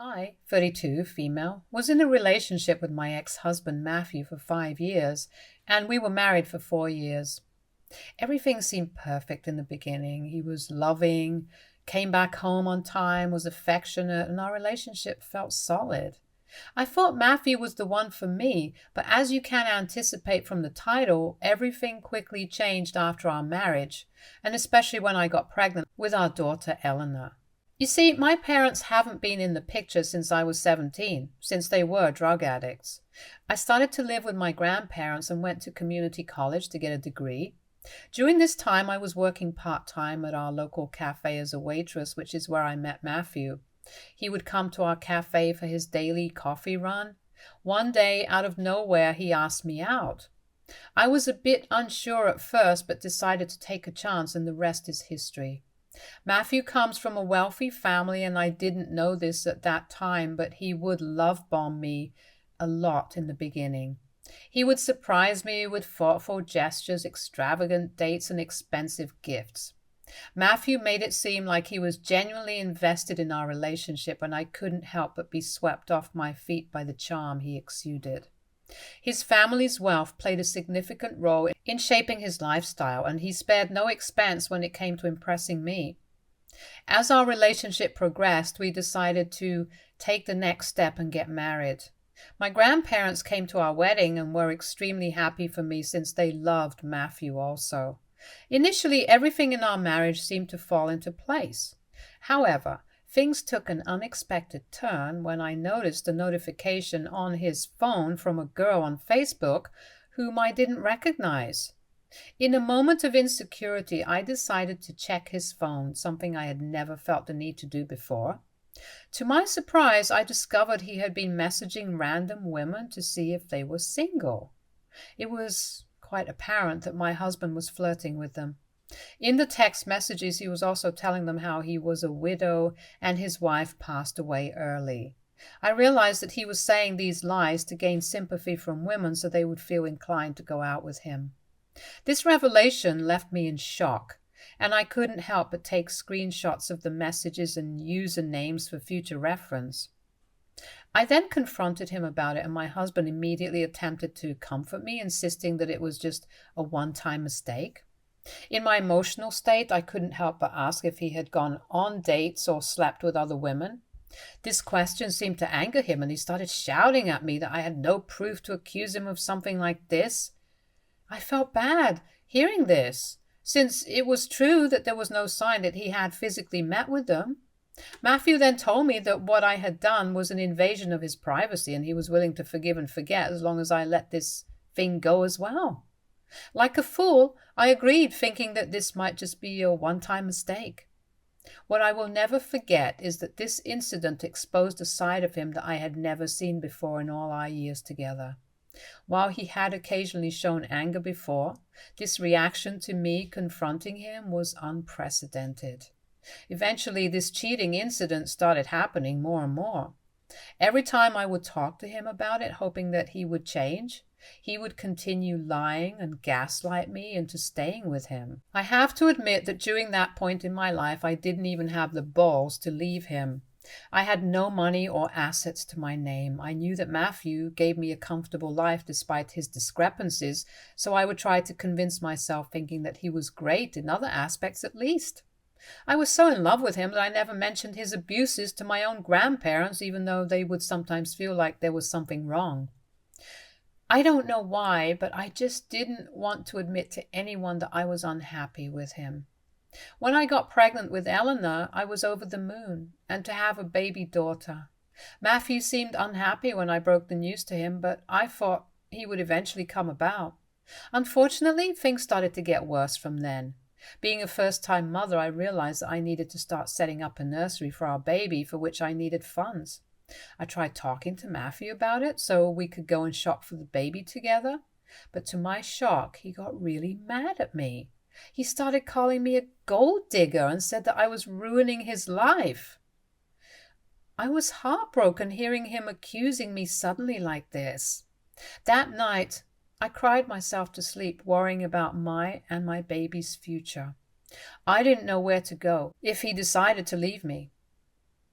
I, 32, female, was in a relationship with my ex-husband Matthew for 5 years, and we were married for 4 years. Everything seemed perfect in the beginning. He was loving, came back home on time, was affectionate, and our relationship felt solid. I thought Matthew was the one for me, but as you can anticipate from the title, everything quickly changed after our marriage, and especially when I got pregnant with our daughter Elena. You see, my parents haven't been in the picture since I was 17, since they were drug addicts. I started to live with my grandparents and went to community college to get a degree. During this time, I was working part-time at our local cafe as a waitress, which is where I met Matthew. He would come to our cafe for his daily coffee run. One day, out of nowhere, he asked me out. I was a bit unsure at first, but decided to take a chance, and the rest is history. Matthew comes from a wealthy family, and I didn't know this at that time, but he would love bomb me a lot in the beginning. He would surprise me with thoughtful gestures, extravagant dates, and expensive gifts. Matthew made it seem like he was genuinely invested in our relationship, and I couldn't help but be swept off my feet by the charm he exuded. His family's wealth played a significant role in shaping his lifestyle, and he spared no expense when it came to impressing me. As our relationship progressed, we decided to take the next step and get married. My grandparents came to our wedding and were extremely happy for me since they loved Matthew also. Initially, everything in our marriage seemed to fall into place. However, things took an unexpected turn when I noticed a notification on his phone from a girl on Facebook whom I didn't recognize. In a moment of insecurity, I decided to check his phone, something I had never felt the need to do before. To my surprise, I discovered he had been messaging random women to see if they were single. It was quite apparent that my husband was flirting with them. In the text messages, he was also telling them how he was a widow and his wife passed away early. I realized that he was saying these lies to gain sympathy from women so they would feel inclined to go out with him. This revelation left me in shock, and I couldn't help but take screenshots of the messages and usernames for future reference. I then confronted him about it, and my husband immediately attempted to comfort me, insisting that it was just a one-time mistake. In my emotional state, I couldn't help but ask if he had gone on dates or slept with other women. This question seemed to anger him, and he started shouting at me that I had no proof to accuse him of something like this. I felt bad hearing this, since it was true that there was no sign that he had physically met with them. Matthew then told me that what I had done was an invasion of his privacy, and he was willing to forgive and forget as long as I let this thing go as well. Like a fool, I agreed, thinking that this might just be a one-time mistake. What I will never forget is that this incident exposed a side of him that I had never seen before in all our years together. While he had occasionally shown anger before, this reaction to me confronting him was unprecedented. Eventually, this cheating incident started happening more and more. Every time I would talk to him about it, hoping that he would change, he would continue lying and gaslight me into staying with him. I have to admit that during that point in my life, I didn't even have the balls to leave him. I had no money or assets to my name. I knew that Matthew gave me a comfortable life despite his discrepancies, so I would try to convince myself, thinking that he was great in other aspects at least. I was so in love with him that I never mentioned his abuses to my own grandparents, even though they would sometimes feel like there was something wrong. I don't know why, but I just didn't want to admit to anyone that I was unhappy with him. When I got pregnant with Elena, I was over the moon, and to have a baby daughter. Matthew seemed unhappy when I broke the news to him, but I thought he would eventually come about. Unfortunately, things started to get worse from then. Being a first-time mother, I realized that I needed to start setting up a nursery for our baby, for which I needed funds. I tried talking to Matthew about it so we could go and shop for the baby together, but to my shock, he got really mad at me. He started calling me a gold digger and said that I was ruining his life. I was heartbroken hearing him accusing me suddenly like this. That night, I cried myself to sleep, worrying about my and my baby's future. I didn't know where to go if he decided to leave me.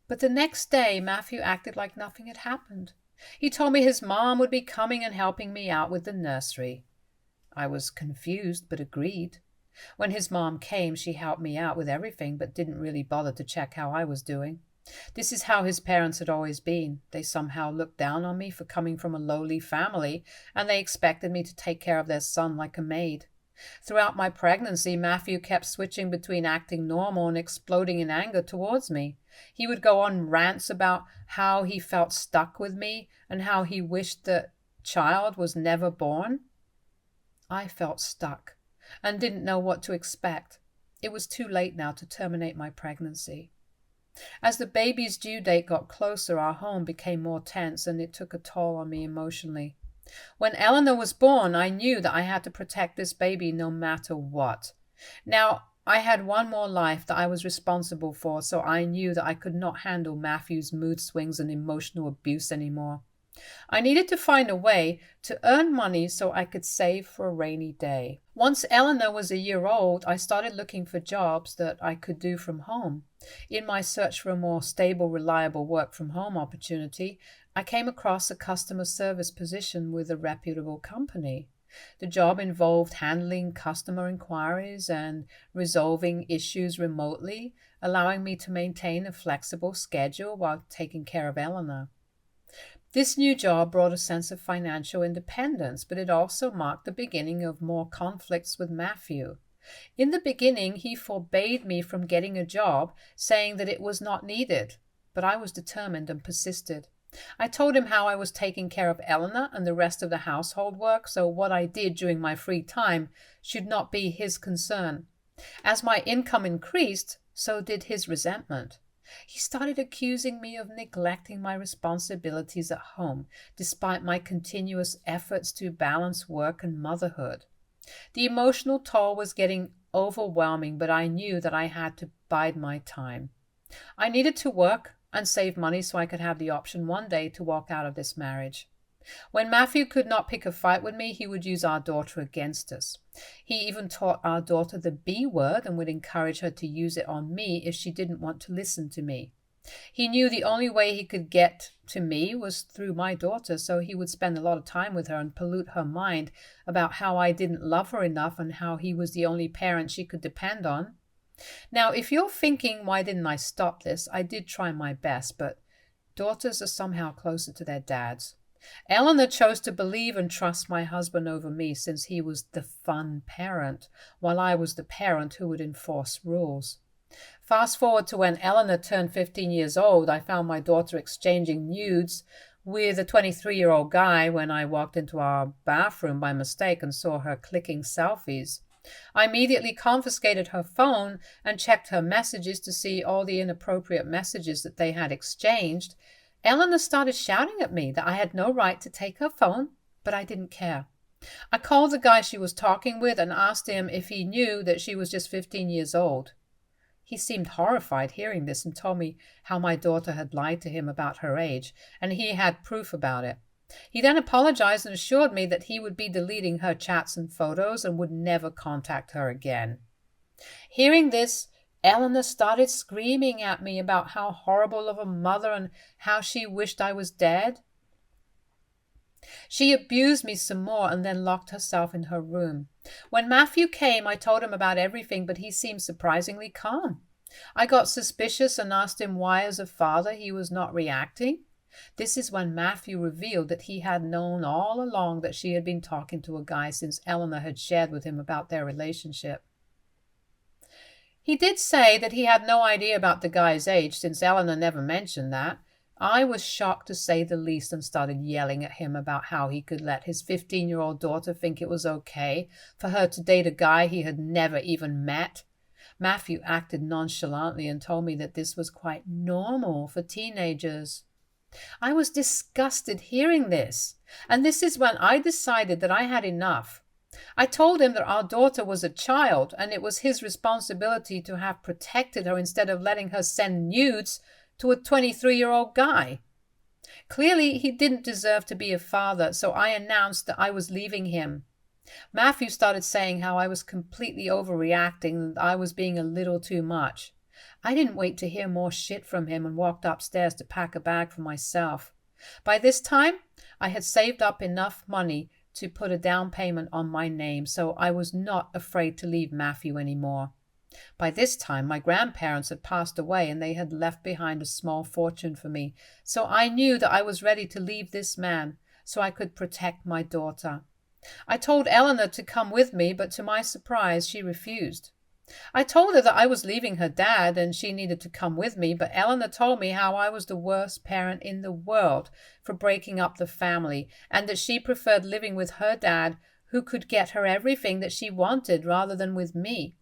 But the next day, Matthew acted like nothing had happened. He told me his mom would be coming and helping me out with the nursery. I was confused, but agreed. When his mom came, she helped me out with everything, but didn't really bother to check how I was doing. This is how his parents had always been. They somehow looked down on me for coming from a lowly family, and they expected me to take care of their son like a maid. Throughout my pregnancy, Matthew kept switching between acting normal and exploding in anger towards me. He would go on rants about how he felt stuck with me and how he wished the child was never born. I felt stuck and didn't know what to expect. It was too late now to terminate my pregnancy. As the baby's due date got closer, our home became more tense, and it took a toll on me emotionally. When Elena was born, I knew that I had to protect this baby no matter what. Now, I had one more life that I was responsible for, so I knew that I could not handle Matthew's mood swings and emotional abuse anymore. I needed to find a way to earn money so I could save for a rainy day. Once Eleanor was a year old, I started looking for jobs that I could do from home. In my search for a more stable, reliable work-from-home opportunity, I came across a customer service position with a reputable company. The job involved handling customer inquiries and resolving issues remotely, allowing me to maintain a flexible schedule while taking care of Eleanor. This new job brought a sense of financial independence, but it also marked the beginning of more conflicts with Matthew. In the beginning, he forbade me from getting a job, saying that it was not needed, but I was determined and persisted. I told him how I was taking care of Eleanor and the rest of the household work, so what I did during my free time should not be his concern. As my income increased, so did his resentment. He started accusing me of neglecting my responsibilities at home, despite my continuous efforts to balance work and motherhood. The emotional toll was getting overwhelming, but I knew that I had to bide my time. I needed to work and save money so I could have the option one day to walk out of this marriage. When Matthew could not pick a fight with me, he would use our daughter against us. He even taught our daughter the B word and would encourage her to use it on me if she didn't want to listen to me. He knew the only way he could get to me was through my daughter, so he would spend a lot of time with her and pollute her mind about how I didn't love her enough and how he was the only parent she could depend on. Now, if you're thinking, why didn't I stop this? I did try my best, but daughters are somehow closer to their dads. Eleanor chose to believe and trust my husband over me since he was the fun parent, while I was the parent who would enforce rules. Fast forward to when Eleanor turned 15 years old, I found my daughter exchanging nudes with a 23-year-old guy when I walked into our bathroom by mistake and saw her clicking selfies. I immediately confiscated her phone and checked her messages to see all the inappropriate messages that they had exchanged. Eleanor started shouting at me that I had no right to take her phone, but I didn't care. I called the guy she was talking with and asked him if he knew that she was just 15 years old. He seemed horrified hearing this and told me how my daughter had lied to him about her age, and he had proof about it. He then apologized and assured me that he would be deleting her chats and photos and would never contact her again. Hearing this, Eleanor started screaming at me about how horrible of a mother and how she wished I was dead. She abused me some more and then locked herself in her room. When Matthew came, I told him about everything, but he seemed surprisingly calm. I got suspicious and asked him why, as a father, he was not reacting. This is when Matthew revealed that he had known all along that she had been talking to a guy since Eleanor had shared with him about their relationship. He did say that he had no idea about the guy's age since Eleanor never mentioned that. I was shocked to say the least and started yelling at him about how he could let his 15-year-old daughter think it was okay for her to date a guy he had never even met. Matthew acted nonchalantly and told me that this was quite normal for teenagers. I was disgusted hearing this, and this is when I decided that I had enough. I told him that our daughter was a child, and it was his responsibility to have protected her instead of letting her send nudes to a 23-year-old guy. Clearly, he didn't deserve to be a father, so I announced that I was leaving him. Matthew started saying how I was completely overreacting and I was being a little too much. I didn't wait to hear more shit from him and walked upstairs to pack a bag for myself. By this time, I had saved up enough money to put a down payment on my name, so I was not afraid to leave Matthew anymore. By this time, my grandparents had passed away and they had left behind a small fortune for me, so I knew that I was ready to leave this man so I could protect my daughter. I told Elena to come with me, but to my surprise, she refused. I told her that I was leaving her dad and she needed to come with me, but Elena told me how I was the worst parent in the world for breaking up the family and that she preferred living with her dad, who could get her everything that she wanted rather than with me.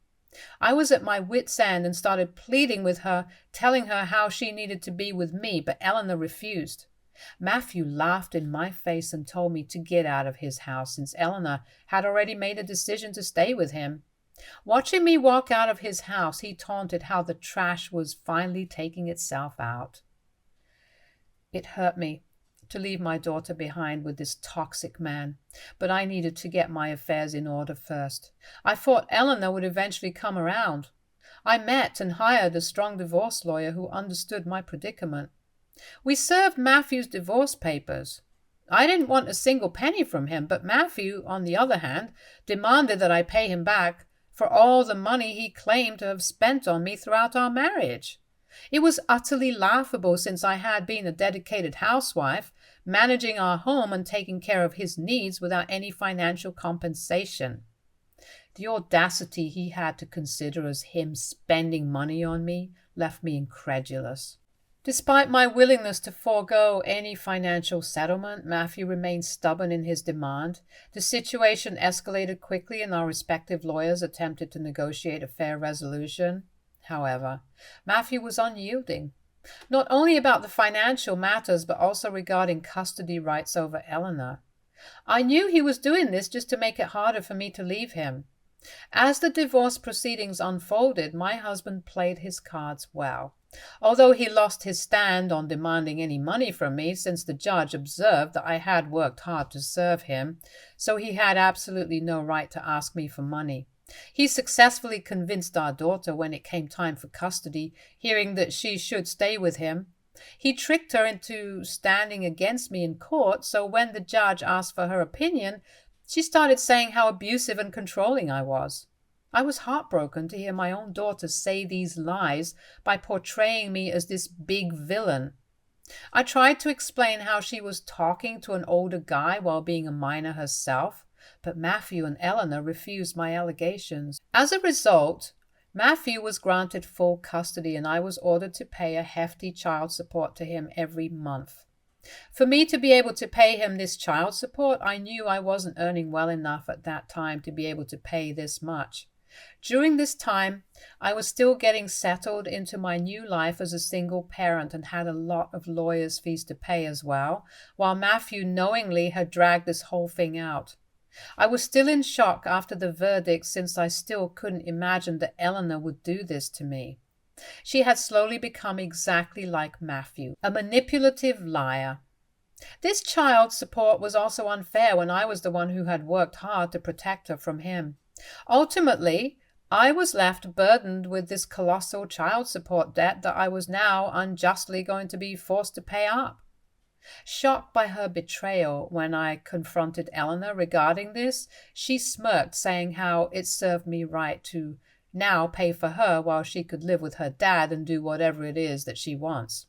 I was at my wit's end and started pleading with her, telling her how she needed to be with me, but Elena refused. Matthew laughed in my face and told me to get out of his house since Elena had already made a decision to stay with him. Watching me walk out of his house, he taunted how the trash was finally taking itself out. It hurt me to leave my daughter behind with this toxic man, but I needed to get my affairs in order first. I thought Eleanor would eventually come around. I met and hired a strong divorce lawyer who understood my predicament. We served Matthew's divorce papers. I didn't want a single penny from him, but Matthew, on the other hand, demanded that I pay him back for all the money he claimed to have spent on me throughout our marriage. It was utterly laughable since I had been a dedicated housewife, managing our home and taking care of his needs without any financial compensation. The audacity he had to consider as him spending money on me left me incredulous. Despite my willingness to forego any financial settlement, Matthew remained stubborn in his demand. The situation escalated quickly and our respective lawyers attempted to negotiate a fair resolution. However, Matthew was unyielding, not only about the financial matters but also regarding custody rights over Eleanor. I knew he was doing this just to make it harder for me to leave him. As the divorce proceedings unfolded, my husband played his cards well. Although he lost his stand on demanding any money from me, since the judge observed that I had worked hard to serve him, so he had absolutely no right to ask me for money. He successfully convinced our daughter when it came time for custody, hearing that she should stay with him. He tricked her into standing against me in court, so when the judge asked for her opinion, she started saying how abusive and controlling I was. I was heartbroken to hear my own daughter say these lies by portraying me as this big villain. I tried to explain how she was talking to an older guy while being a minor herself, but Matthew and Eleanor refused my allegations. As a result, Matthew was granted full custody and I was ordered to pay a hefty child support to him every month. For me to be able to pay him this child support, I knew I wasn't earning well enough at that time to be able to pay this much. During this time, I was still getting settled into my new life as a single parent and had a lot of lawyers' fees to pay as well, while Matthew knowingly had dragged this whole thing out. I was still in shock after the verdict since I still couldn't imagine that Eleanor would do this to me. She had slowly become exactly like Matthew, a manipulative liar. This child support was also unfair when I was the one who had worked hard to protect her from him. Ultimately, I was left burdened with this colossal child support debt that I was now unjustly going to be forced to pay up. Shocked by her betrayal when I confronted Eleanor regarding this, she smirked, saying how it served me right to now pay for her while she could live with her dad and do whatever it is that she wants.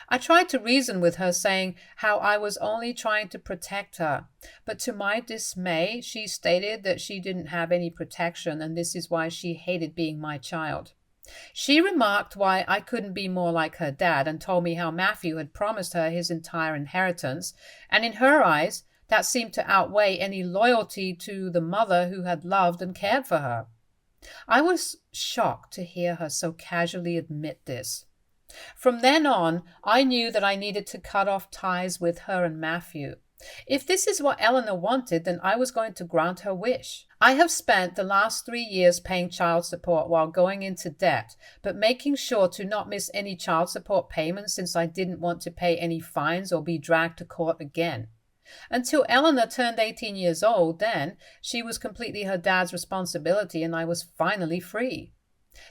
I tried to reason with her, saying how I was only trying to protect her, but to my dismay, she stated that she didn't have any protection and this is why she hated being my child. She remarked why I couldn't be more like her dad and told me how Matthew had promised her his entire inheritance, and in her eyes, that seemed to outweigh any loyalty to the mother who had loved and cared for her. I was shocked to hear her so casually admit this. From then on, I knew that I needed to cut off ties with her and Matthew. If this is what Eleanor wanted, then I was going to grant her wish. I have spent the last 3 years paying child support while going into debt, but making sure to not miss any child support payments since I didn't want to pay any fines or be dragged to court again. Until Eleanor turned 18 years old, then she was completely her dad's responsibility and I was finally free.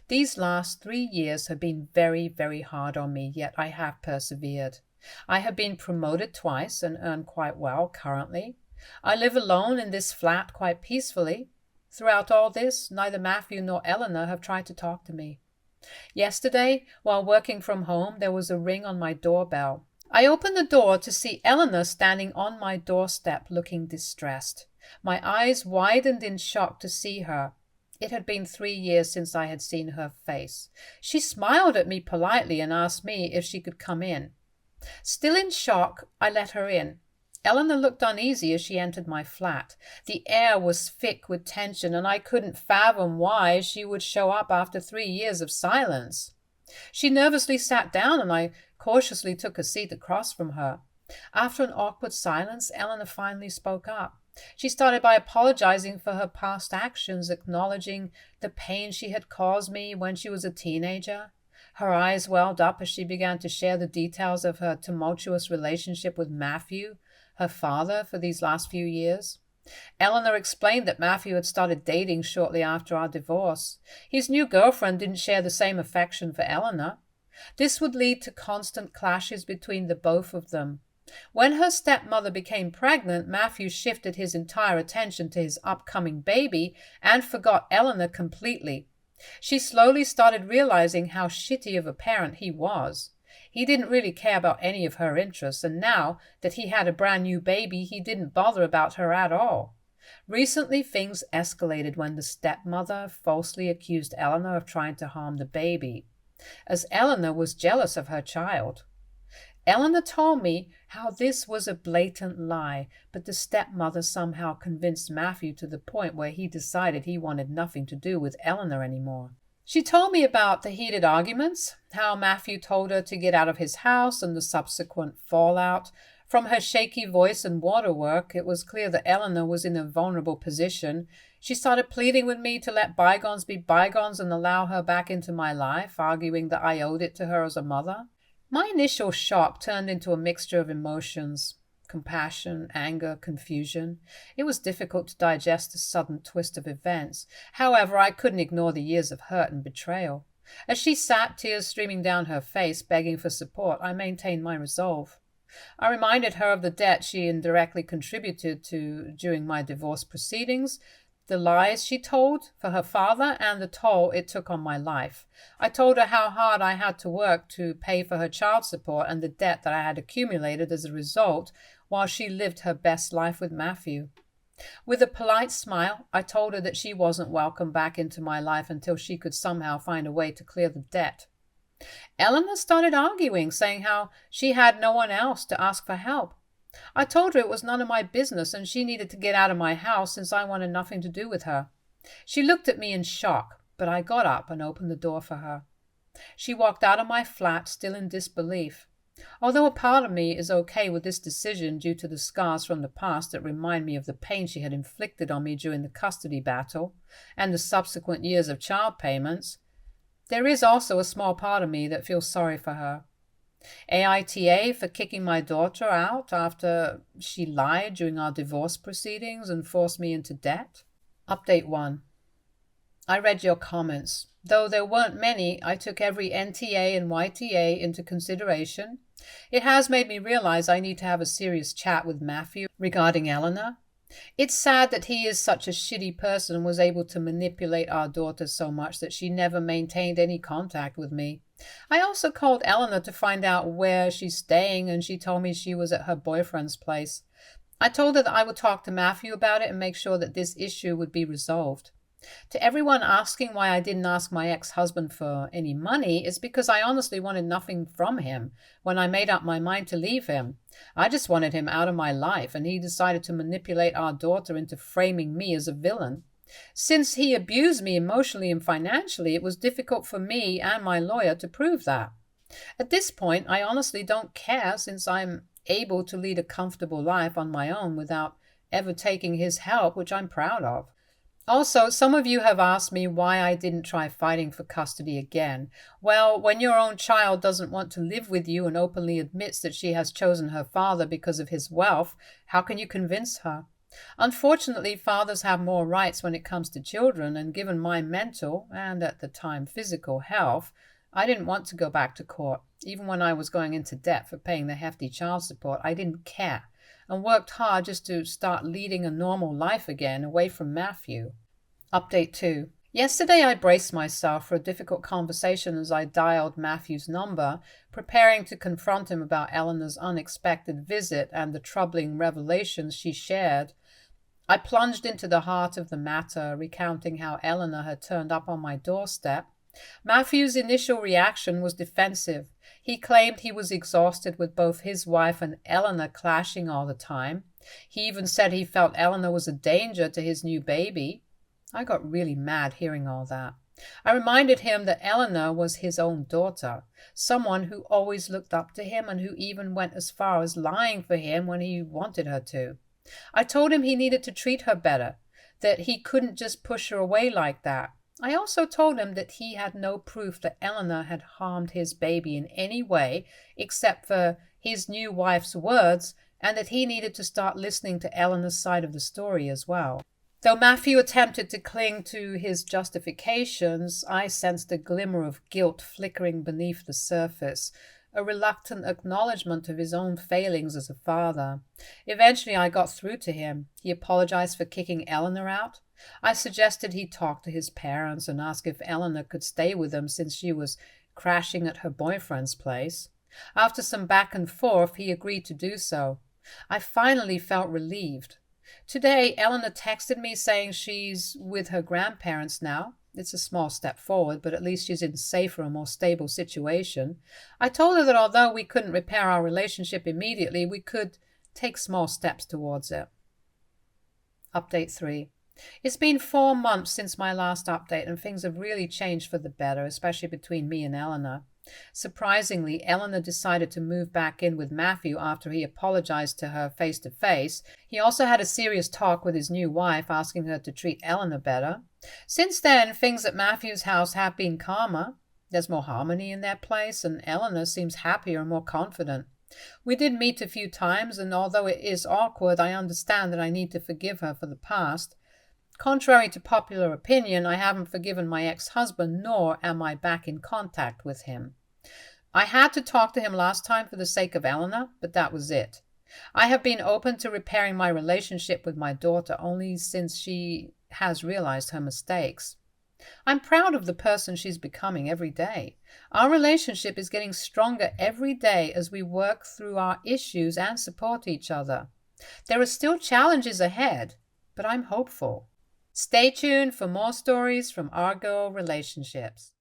These last 3 years have been very, very hard on me, yet I have persevered. I have been promoted twice and earn quite well currently. I live alone in this flat quite peacefully. Throughout all this, neither Matthew nor Elena have tried to talk to me. Yesterday, while working from home, there was a ring on my doorbell. I opened the door to see Elena standing on my doorstep looking distressed. My eyes widened in shock to see her. It had been 3 years since I had seen her face. She smiled at me politely and asked me if she could come in. Still in shock, I let her in. Elena looked uneasy as she entered my flat. The air was thick with tension, and I couldn't fathom why she would show up after 3 years of silence. She nervously sat down, and I cautiously took a seat across from her. After an awkward silence, Elena finally spoke up. She started by apologizing for her past actions, acknowledging the pain she had caused me when she was a teenager. Her eyes welled up as she began to share the details of her tumultuous relationship with Matthew, her father, for these last few years. Eleanor explained that Matthew had started dating shortly after our divorce. His new girlfriend didn't share the same affection for Eleanor. This would lead to constant clashes between the both of them. When her stepmother became pregnant, Matthew shifted his entire attention to his upcoming baby and forgot Eleanor completely. She slowly started realizing how shitty of a parent he was. He didn't really care about any of her interests, and now that he had a brand new baby, he didn't bother about her at all. Recently, things escalated when the stepmother falsely accused Eleanor of trying to harm the baby, as Eleanor was jealous of her child. Eleanor told me how this was a blatant lie, but the stepmother somehow convinced Matthew to the point where he decided he wanted nothing to do with Eleanor anymore. She told me about the heated arguments, how Matthew told her to get out of his house, and the subsequent fallout. From her shaky voice and waterwork, it was clear that Eleanor was in a vulnerable position. She started pleading with me to let bygones be bygones and allow her back into my life, arguing that I owed it to her as a mother. My initial shock turned into a mixture of emotions: compassion, anger, confusion. It was difficult to digest the sudden twist of events. However, I couldn't ignore the years of hurt and betrayal. As she sat, tears streaming down her face, begging for support, I maintained my resolve. I reminded her of the debt she indirectly contributed to during my divorce proceedings, the lies she told for her father, and the toll it took on my life. I told her how hard I had to work to pay for her child support and the debt that I had accumulated as a result, while she lived her best life with Matthew. With a polite smile, I told her that she wasn't welcome back into my life until she could somehow find a way to clear the debt. Eleanor started arguing, saying how she had no one else to ask for help. I told her it was none of my business and she needed to get out of my house since I wanted nothing to do with her. She looked at me in shock, but I got up and opened the door for her. She walked out of my flat, still in disbelief. Although a part of me is okay with this decision due to the scars from the past that remind me of the pain she had inflicted on me during the custody battle and the subsequent years of child payments, there is also a small part of me that feels sorry for her. AITA for kicking my daughter out after she lied during our divorce proceedings and forced me into debt. Update 1. I read your comments. Though there weren't many, I took every NTA and YTA into consideration. It has made me realize I need to have a serious chat with Matthew regarding Eleanor. It's sad that he is such a shitty person and was able to manipulate our daughter so much that she never maintained any contact with me. I also called Eleanor to find out where she's staying, and she told me she was at her boyfriend's place. I told her that I would talk to Matthew about it and make sure that this issue would be resolved. To everyone asking why I didn't ask my ex-husband for any money, it's because I honestly wanted nothing from him when I made up my mind to leave him. I just wanted him out of my life, and he decided to manipulate our daughter into framing me as a villain. Since he abused me emotionally and financially, it was difficult for me and my lawyer to prove that. At this point, I honestly don't care, since I'm able to lead a comfortable life on my own without ever taking his help, which I'm proud of. Also, some of you have asked me why I didn't try fighting for custody again. Well, when your own child doesn't want to live with you and openly admits that she has chosen her father because of his wealth, how can you convince her? Unfortunately, fathers have more rights when it comes to children, and given my mental and at the time physical health, I didn't want to go back to court. Even when I was going into debt for paying the hefty child support, I didn't care and worked hard just to start leading a normal life again away from Matthew. Update 2. Yesterday, I braced myself for a difficult conversation as I dialed Matthew's number, preparing to confront him about Eleanor's unexpected visit and the troubling revelations she shared. I plunged into the heart of the matter, recounting how Eleanor had turned up on my doorstep. Matthew's initial reaction was defensive. He claimed he was exhausted with both his wife and Eleanor clashing all the time. He even said he felt Eleanor was a danger to his new baby. I got really mad hearing all that. I reminded him that Eleanor was his own daughter, someone who always looked up to him and who even went as far as lying for him when he wanted her to. I told him he needed to treat her better, that he couldn't just push her away like that. I also told him that he had no proof that Eleanor had harmed his baby in any way except for his new wife's words, and that he needed to start listening to Eleanor's side of the story as well. Though Matthew attempted to cling to his justifications, I sensed a glimmer of guilt flickering beneath the surface, a reluctant acknowledgement of his own failings as a father. Eventually, I got through to him. He apologized for kicking Eleanor out. I suggested he talk to his parents and ask if Eleanor could stay with them since she was crashing at her boyfriend's place. After some back and forth, he agreed to do so. I finally felt relieved. Today, Eleanor texted me saying she's with her grandparents now. It's a small step forward, but at least she's in a safer and more stable situation. I told her that although we couldn't repair our relationship immediately, we could take small steps towards it. Update 3. It's been 4 months since my last update, and things have really changed for the better, especially between me and Eleanor. Surprisingly, Eleanor decided to move back in with Matthew after he apologized to her face to face. He also had a serious talk with his new wife, asking her to treat Eleanor better. Since then, things at Matthew's house have been calmer. There's more harmony in their place, and Eleanor seems happier and more confident. We did meet a few times, and although it is awkward, I understand that I need to forgive her for the past. Contrary to popular opinion, I haven't forgiven my ex-husband, nor am I back in contact with him. I had to talk to him last time for the sake of Eleanor, but that was it. I have been open to repairing my relationship with my daughter only since she has realized her mistakes. I'm proud of the person she's becoming every day. Our relationship is getting stronger every day as we work through our issues and support each other. There are still challenges ahead, but I'm hopeful. Stay tuned for more stories from Argo Relationships.